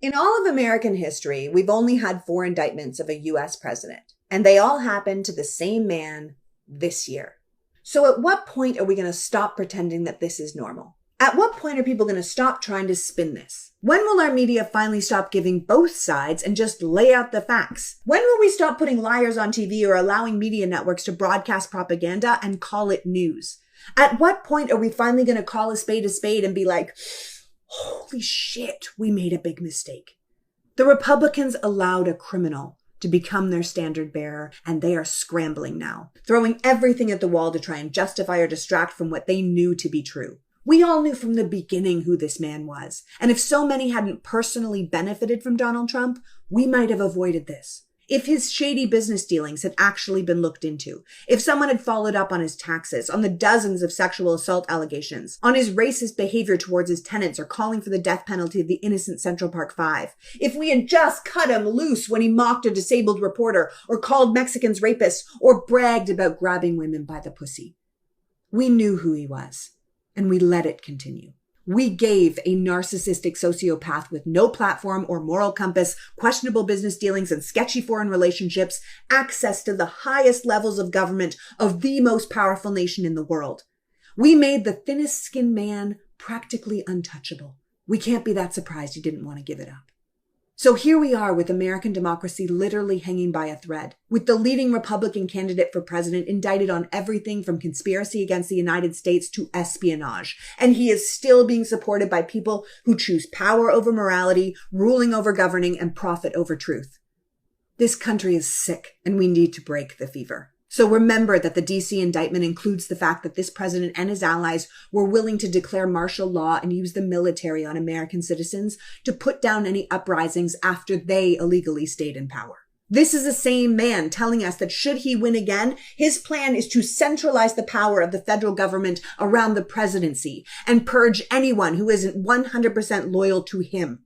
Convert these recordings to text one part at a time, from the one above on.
In all of American history, we've only had 4 indictments of a US president, and they all happened to the same man this year. So at what point are we going to stop pretending that this is normal? At what point are people going to stop trying to spin this? When will our media finally stop giving both sides and just lay out the facts? When will we stop putting liars on TV or allowing media networks to broadcast propaganda and call it news? At what point are we finally going to call a spade and be like, holy shit, we made a big mistake? The Republicans allowed a criminal to become their standard bearer, and they are scrambling now, throwing everything at the wall to try and justify or distract from what they knew to be true. We all knew from the beginning who this man was, and if so many hadn't personally benefited from Donald Trump, we might have avoided this. If his shady business dealings had actually been looked into, if someone had followed up on his taxes, on the dozens of sexual assault allegations, on his racist behavior towards his tenants or calling for the death penalty of the innocent Central Park Five, if we had just cut him loose when he mocked a disabled reporter or called Mexicans rapists or bragged about grabbing women by the pussy. We knew who he was, and we let it continue. We gave a narcissistic sociopath with no platform or moral compass, questionable business dealings, and sketchy foreign relationships access to the highest levels of government of the most powerful nation in the world. We made the thinnest skinned man practically untouchable. We can't be that surprised he didn't want to give it up. So here we are with American democracy literally hanging by a thread, with the leading Republican candidate for president indicted on everything from conspiracy against the United States to espionage. And he is still being supported by people who choose power over morality, ruling over governing, and profit over truth. This country is sick, and we need to break the fever. So remember that the DC indictment includes the fact that this president and his allies were willing to declare martial law and use the military on American citizens to put down any uprisings after they illegally stayed in power. This is the same man telling us that should he win again, his plan is to centralize the power of the federal government around the presidency and purge anyone who isn't 100% loyal to him.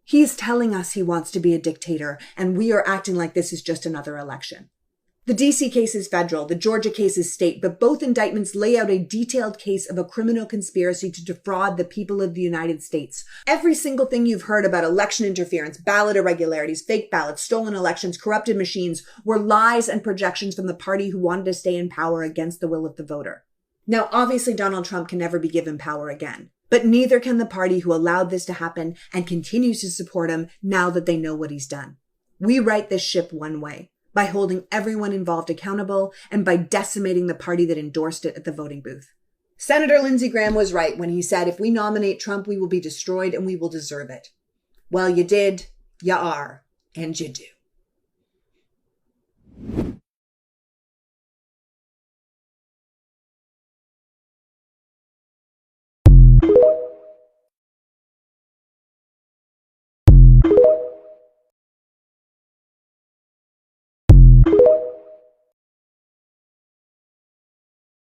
He's telling us he wants to be a dictator, and we are acting like this is just another election. The DC case is federal, the Georgia case is state, but both indictments lay out a detailed case of a criminal conspiracy to defraud the people of the United States. Every single thing you've heard about election interference, ballot irregularities, fake ballots, stolen elections, corrupted machines were lies and projections from the party who wanted to stay in power against the will of the voter. Now, obviously, Donald Trump can never be given power again, but neither can the party who allowed this to happen and continues to support him now that they know what he's done. We right this ship one way, by holding everyone involved accountable and by decimating the party that endorsed it at the voting booth. Senator Lindsey Graham was right when he said, if we nominate Trump, we will be destroyed and we will deserve it. Well, you did, you are, and you do.